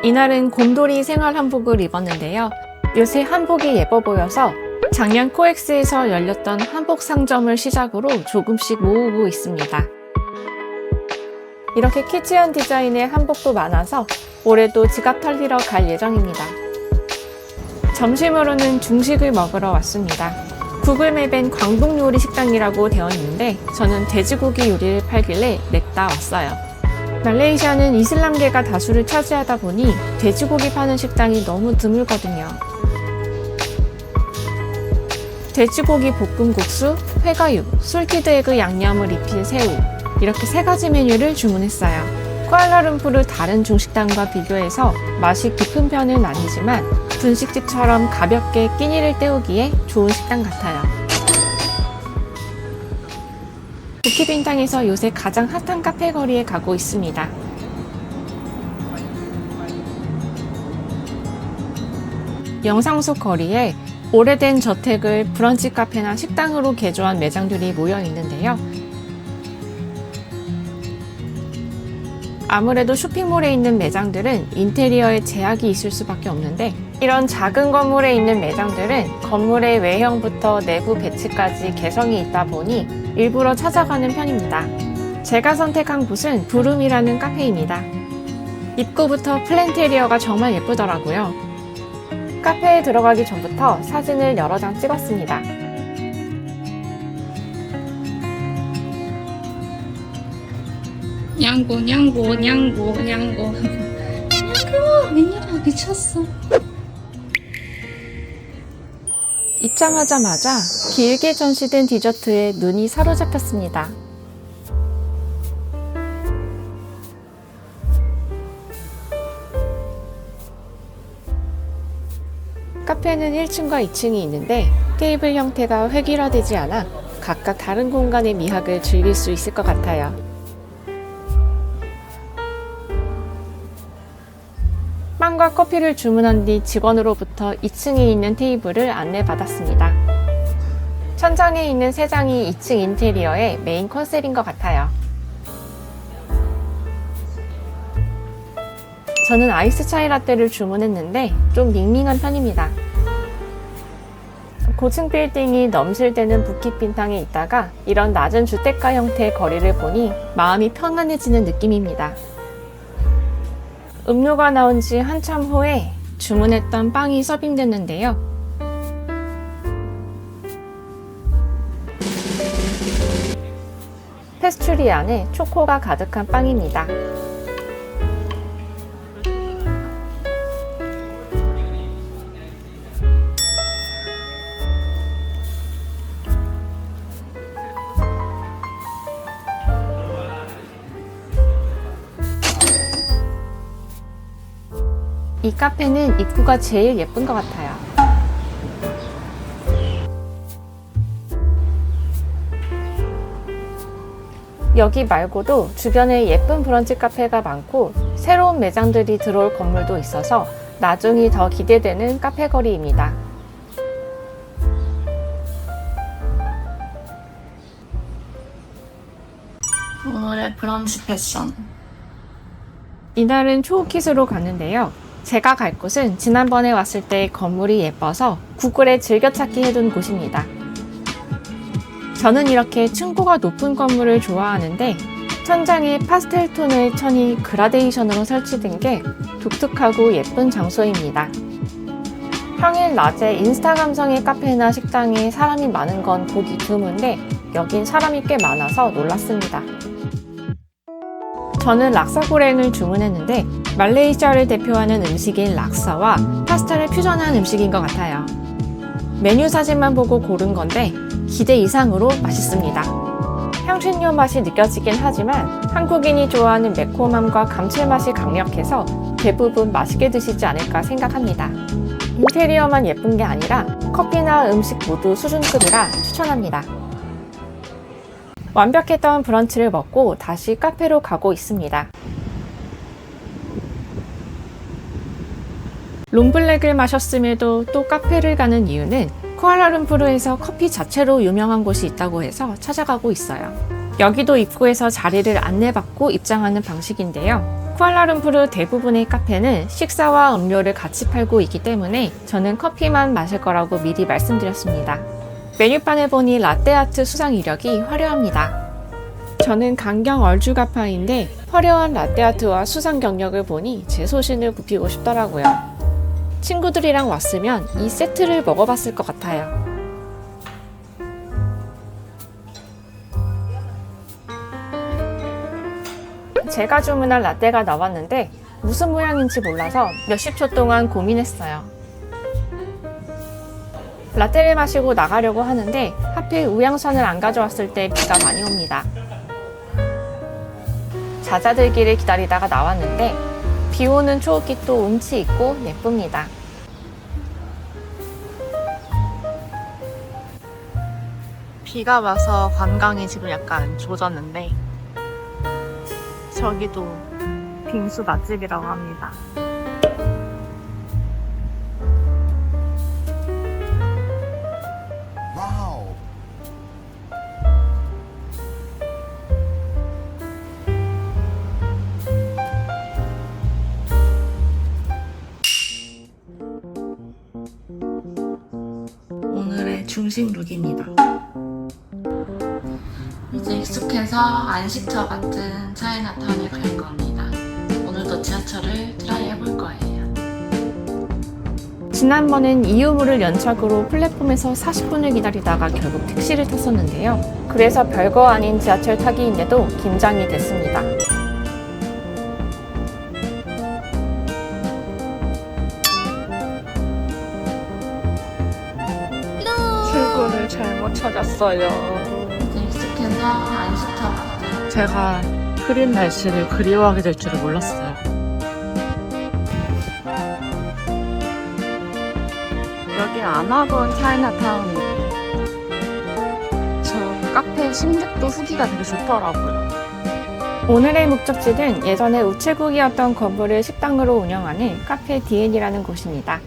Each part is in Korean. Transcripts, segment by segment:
이날은 곰돌이 생활 한복을 입었는데요. 요새 한복이 예뻐 보여서 작년 코엑스에서 열렸던 한복 상점을 시작으로 조금씩 모으고 있습니다. 이렇게 키치한 디자인의 한복도 많아서 올해도 지갑 털리러 갈 예정입니다. 점심으로는 중식을 먹으러 왔습니다. 구글맵엔 광동 요리 식당이라고 되어 있는데 저는 돼지고기 요리를 팔길래 냈다 왔어요. 말레이시아는 이슬람계가 다수를 차지하다 보니 돼지고기 파는 식당이 너무 드물거든요. 돼지고기 볶음국수, 회가육, 솔티드 에그 양념을 입힌 새우 이렇게 3가지 메뉴를 주문했어요. 쿠알라룸푸르 다른 중식당과 비교해서 맛이 깊은 편은 아니지만 분식집처럼 가볍게 끼니를 때우기에 좋은 식당 같아요. 부키빈탕에서 요새 가장 핫한 카페 거리에 가고 있습니다. 영상 속 거리에 오래된 저택을 브런치 카페나 식당으로 개조한 매장들이 모여 있는데요. 아무래도 쇼핑몰에 있는 매장들은 인테리어에 제약이 있을 수밖에 없는데 이런 작은 건물에 있는 매장들은 건물의 외형부터 내부 배치까지 개성이 있다 보니 일부러 찾아가는 편입니다. 제가 선택한 곳은 부름이라는 카페입니다. 입구부터 플랜테리어가 정말 예쁘더라고요. 카페에 들어가기 전부터 사진을 여러 장 찍었습니다. 냥고 웬일이야 미쳤어. 입장하자마자 길게 전시된 디저트에 눈이 사로잡혔습니다. 카페는 1층과 2층이 있는데 테이블 형태가 획일화되지 않아 각각 다른 공간의 미학을 즐길 수 있을 것 같아요. 빵과 커피를 주문한 뒤 직원으로부터 2층에 있는 테이블을 안내받았습니다. 천장에 있는 3장이 2층 인테리어의 메인 컨셉인 것 같아요. 저는 아이스 차이 라떼를 주문했는데 좀 밍밍한 편입니다. 고층 빌딩이 넘실대는 부키빈탕에 있다가 이런 낮은 주택가 형태의 거리를 보니 마음이 평안해지는 느낌입니다. 음료가 나온 지 한참 후에 주문했던 빵이 서빙됐는데요. 페스츄리 안에 초코가 가득한 빵입니다. 이 카페는 입구가 제일 예쁜 것 같아요. 여기 말고도 주변에 예쁜 브런치 카페가 많고 새로운 매장들이 들어올 건물도 있어서 나중이 더 기대되는 카페 거리입니다. 오늘의 브런치 패션. 이날은 초우키스로 갔는데요. 제가 갈 곳은 지난번에 왔을 때 건물이 예뻐서 구글에 즐겨찾기 해둔 곳입니다. 저는 이렇게 층고가 높은 건물을 좋아하는데 천장에 파스텔 톤의 천이 그라데이션으로 설치된 게 독특하고 예쁜 장소입니다. 평일 낮에 인스타 감성의 카페나 식당에 사람이 많은 건 보기 드문데 여긴 사람이 꽤 많아서 놀랐습니다. 저는 락사고랭을 주문했는데 말레이시아를 대표하는 음식인 락사와 파스타를 퓨전한 음식인 것 같아요. 메뉴 사진만 보고 고른 건데 기대 이상으로 맛있습니다. 향신료 맛이 느껴지긴 하지만 한국인이 좋아하는 매콤함과 감칠맛이 강력해서 대부분 맛있게 드시지 않을까 생각합니다. 인테리어만 예쁜 게 아니라 커피나 음식 모두 수준급이라 추천합니다. 완벽했던 브런치를 먹고 다시 카페로 가고 있습니다. 롱블랙을 마셨음에도 또 카페를 가는 이유는 쿠알라룸푸르에서 커피 자체로 유명한 곳이 있다고 해서 찾아가고 있어요. 여기도 입구에서 자리를 안내받고 입장하는 방식인데요. 쿠알라룸푸르 대부분의 카페는 식사와 음료를 같이 팔고 있기 때문에 저는 커피만 마실 거라고 미리 말씀드렸습니다. 메뉴판을 보니 라떼아트 수상 이력이 화려합니다. 저는 강경 얼주가파인데 화려한 라떼아트와 수상 경력을 보니 제 소신을 굽히고 싶더라고요. 친구들이랑 왔으면 이 세트를 먹어봤을 것 같아요. 제가 주문한 라떼가 나왔는데 무슨 모양인지 몰라서 몇십 초 동안 고민했어요. 라떼를 마시고 나가려고 하는데 하필 우양선을 안 가져왔을 때 비가 많이 옵니다. 잦아들기를 기다리다가 나왔는데 비 오는 초록빛도 운치 있고 예쁩니다. 비가 와서 관광이 지금 약간 조졌는데 저기도 빙수 맛집이라고 합니다. 와우. 오늘의 중식 룩입니다. 이제 익숙해서 안식처 같은 차이나타운에 갈 겁니다. 오늘도 지하철을 트라이 해볼 거예요. 지난번엔 이유물을 연착으로 플랫폼에서 40분을 기다리다가 결국 택시를 탔었는데요. 그래서 별거 아닌 지하철 타기인데도 긴장이 됐습니다. 출구를 잘못 찾았어요. 이제 익숙해서 안식처 같은 제가 흐린 날씨를 그리워하게 될 줄을 몰랐어요. 여기 안 와본 차이나타운이에요. 저 카페 식육도 후기가 되게 좋더라고요. 오늘의 목적지는 예전에 우체국이었던 건물을 식당으로 운영하는 카페 디엔이라는 곳입니다.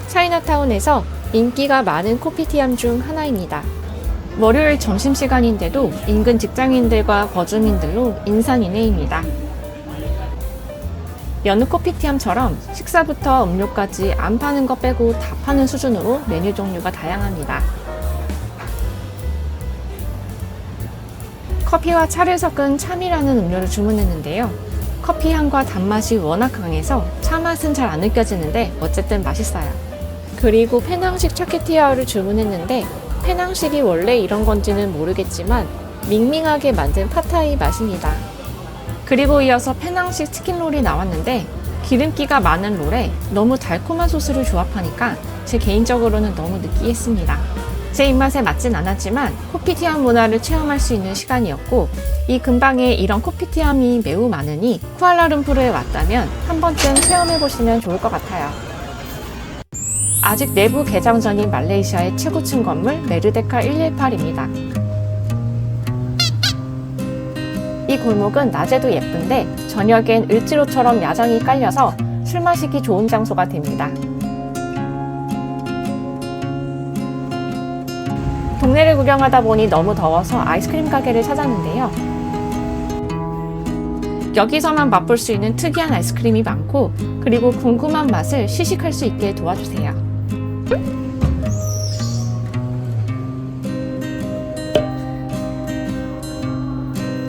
차이나타운에서 인기가 많은 코피티암 중 하나입니다. 월요일 점심시간인데도 인근 직장인들과 거주민들로 인산인해입니다. 여느 코피티암처럼 식사부터 음료까지 안 파는 거 빼고 다 파는 수준으로 메뉴 종류가 다양합니다. 커피와 차를 섞은 참이라는 음료를 주문했는데요. 커피 향과 단맛이 워낙 강해서 차 맛은 잘 안 느껴지는데 어쨌든 맛있어요. 그리고 페낭식 차케티아를 주문했는데 페낭식이 원래 이런 건지는 모르겠지만 밍밍하게 만든 팟타이 맛입니다. 그리고 이어서 페낭식 치킨롤이 나왔는데 기름기가 많은 롤에 너무 달콤한 소스를 조합하니까 제 개인적으로는 너무 느끼했습니다. 제 입맛에 맞진 않았지만 코피티암 문화를 체험할 수 있는 시간이었고 이 근방에 이런 코피티암이 매우 많으니 쿠알라룸푸르에 왔다면 한 번쯤 체험해보시면 좋을 것 같아요. 아직 내부 개장 전인 말레이시아의 최고층 건물 메르데카 118입니다. 이 골목은 낮에도 예쁜데 저녁엔 을지로처럼 야장이 깔려서 술 마시기 좋은 장소가 됩니다. 동네를 구경하다 보니 너무 더워서 아이스크림 가게를 찾았는데요. 여기서만 맛볼 수 있는 특이한 아이스크림이 많고 그리고 궁금한 맛을 시식할 수 있게 도와주세요.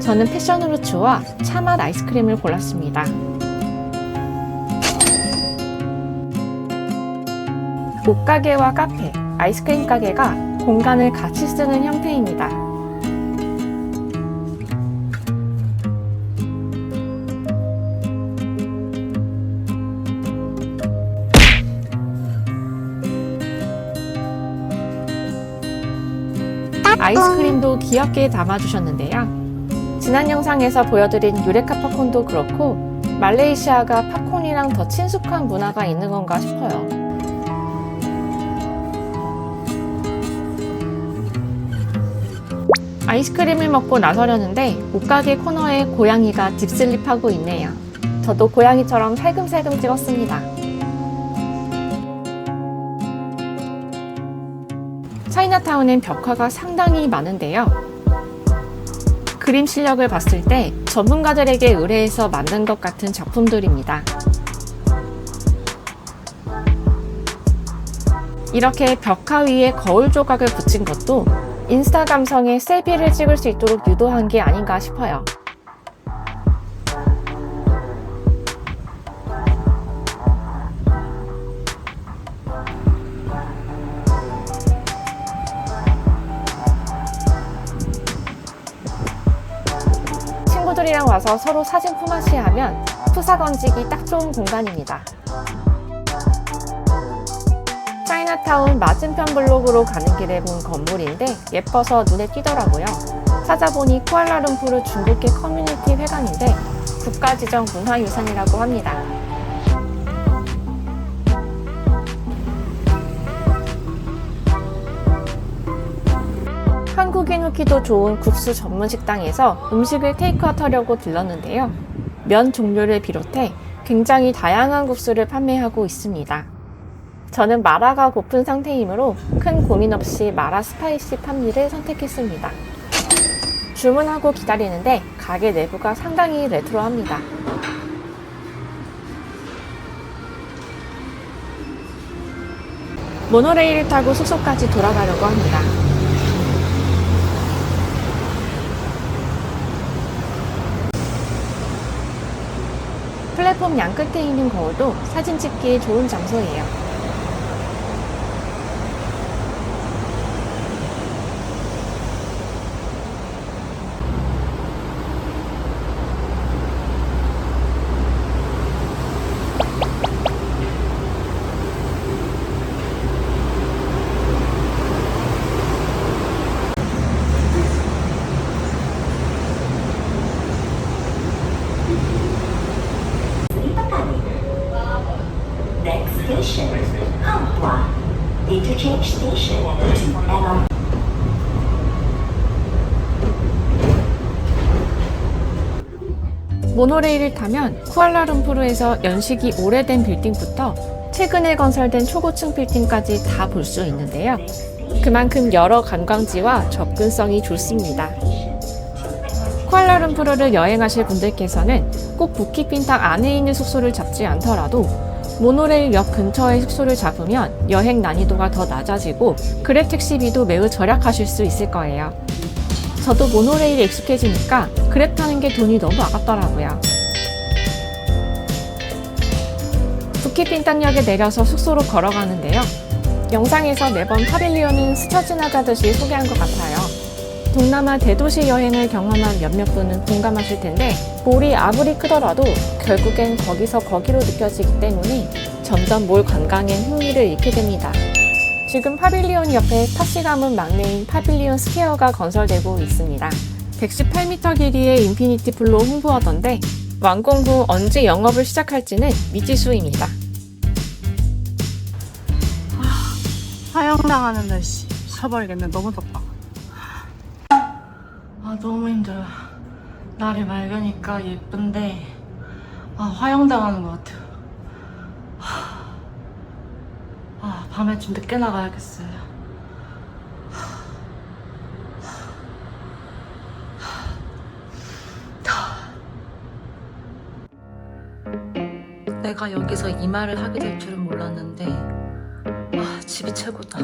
저는 패션후르츠와 차맛 아이스크림을 골랐습니다. 옷가게와 카페, 아이스크림 가게가 공간을 같이 쓰는 형태입니다. 아이스크림도 귀엽게 담아주셨는데요. 지난 영상에서 보여드린 유레카 팝콘도 그렇고 말레이시아가 팝콘이랑 더 친숙한 문화가 있는 건가 싶어요. 아이스크림을 먹고 나서려는데 옷가게 코너에 고양이가 딥슬립하고 있네요. 저도 고양이처럼 살금살금 찍었습니다. 차이나타운엔 벽화가 상당히 많은데요. 그림 실력을 봤을 때 전문가들에게 의뢰해서 만든 것 같은 작품들입니다. 이렇게 벽화 위에 거울 조각을 붙인 것도 인스타 감성의 셀피를 찍을 수 있도록 유도한 게 아닌가 싶어요. 친구들이랑 와서 서로 사진 품앗이하면 푸사 건지기 딱 좋은 공간입니다. 차이나타운 맞은편 블록으로 가는 길에 본 건물인데 예뻐서 눈에 띄더라고요. 찾아보니 쿠알라룸푸르 중국계 커뮤니티 회관인데 국가지정 문화유산이라고 합니다. 한국인 후기도 좋은 국수 전문 식당에서 음식을 테이크아웃 하려고 들렀는데요. 면 종류를 비롯해 굉장히 다양한 국수를 판매하고 있습니다. 저는 마라가 고픈 상태이므로 큰 고민 없이 마라 스파이시 판미를 선택했습니다. 주문하고 기다리는데 가게 내부가 상당히 레트로합니다. 모노레일을 타고 숙소까지 돌아가려고 합니다. 플랫폼 양 끝에 있는 거울도 사진 찍기에 좋은 장소예요. Next station, Hampua. Interchange station. And on 모노레일을 타면 쿠알라룸푸르에서 연식이 오래된 빌딩부터 최근에 건설된 초고층 빌딩까지 다 볼 수 있는데요. 그만큼 여러 관광지와 접근성이 좋습니다. 쿠알라룸푸르를 여행하실 분들께서는 꼭 부키핀탕 안에 있는 숙소를 잡지 않더라도 모노레일역 근처의 숙소를 잡으면 여행 난이도가 더 낮아지고 그랩 택시비도 매우 절약하실 수 있을 거예요. 저도 모노레일에 익숙해지니까 그랩 타는 게 돈이 너무 아깝더라고요. 부키핀탕역에 내려서 숙소로 걸어가는데요. 영상에서 매번 파빌리온은 스쳐 지나가듯이 소개한 것 같아요. 동남아 대도시 여행을 경험한 몇몇 분은 공감하실 텐데 몰이 아무리 크더라도 결국엔 거기서 거기로 느껴지기 때문에 점점 몰 관광엔 흥미를 잃게 됩니다. 지금 파빌리온 옆에 타시 가문 막내인 파빌리온 스퀘어가 건설되고 있습니다. 118m 길이의 인피니티 풀로 홍보하던데 완공 후 언제 영업을 시작할지는 미지수입니다. 화영당하는 날씨 미쳐버리겠네. 너무 덥다. 너무 힘들어요. 날이 맑으니까 예쁜데 화영당하는 것 같아요. 밤에 좀 늦게 나가야겠어요. 내가 여기서 이 말을 하게 될 줄은 몰랐는데 집이 최고다.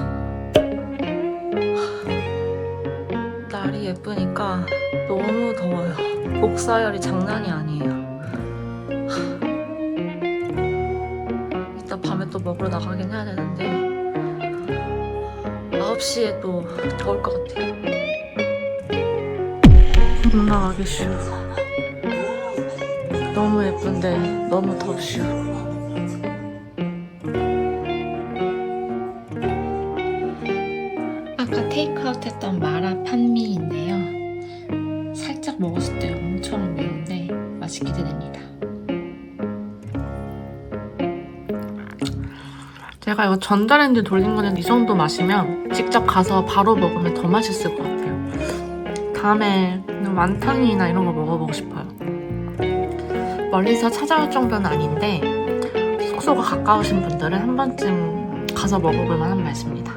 날이 예쁘니까 너무 더워요. 복사열이 장난이 아니에요. 이따 밤에 또 먹으러 나가긴 해야 되는데 9시에 또 더울 것 같아요. 못 나가기 싫어. 너무 예쁜데 너무 덥슈. 아까 테이크아웃 했던 마라 판미인데요. 살짝 먹었을 때 엄청 매운데 맛이 기대됩니다. 제가 이거 전자레인지 돌린 거는 이 정도 맛이면 직접 가서 바로 먹으면 더 맛있을 것 같아요. 다음에 완탕이나 이런 거 먹어보고 싶어요. 멀리서 찾아올 정도는 아닌데 숙소가 가까우신 분들은 한 번쯤 가서 먹어볼 만한 맛입니다.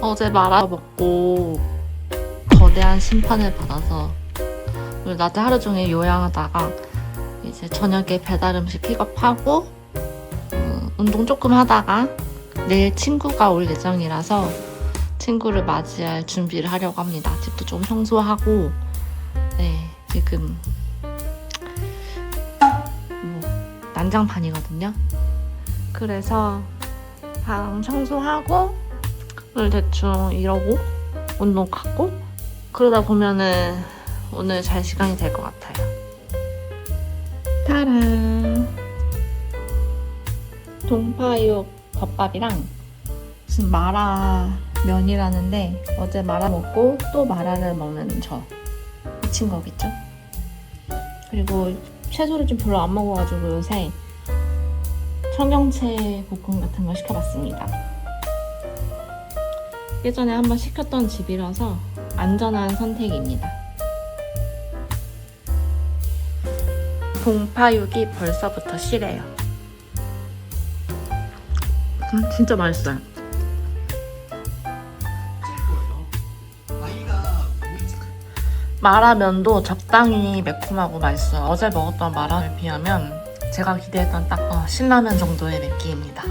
어제 마라 먹고 거대한 심판을 받아서 오늘 낮에 하루 종일 요양하다가 이제 저녁에 배달 음식 픽업하고 운동 조금 하다가 내일 친구가 올 예정이라서 친구를 맞이할 준비를 하려고 합니다. 집도 좀 청소하고 네 지금 난장판이거든요. 그래서 방 청소하고 오늘 대충 이러고 운동 갔고 그러다 보면은 오늘 잘 시간이 될 것 같아요. 타란! 동파육 덮밥이랑 무슨 마라 면이라는데 어제 마라 먹고 또 마라를 먹는 저 미친 거겠죠? 그리고 채소를 좀 별로 안 먹어가지고 요새 청경채 볶음 같은 거 시켜봤습니다. 예전에 한번 시켰던 집이라서 안전한 선택입니다. 동파육이 벌써부터 시래요. 진짜 맛있어요. 마라면도 적당히 매콤하고 맛있어요. 어제 먹었던 마라에 비하면 제가 기대했던 딱 신라면 정도의 맵기입니다.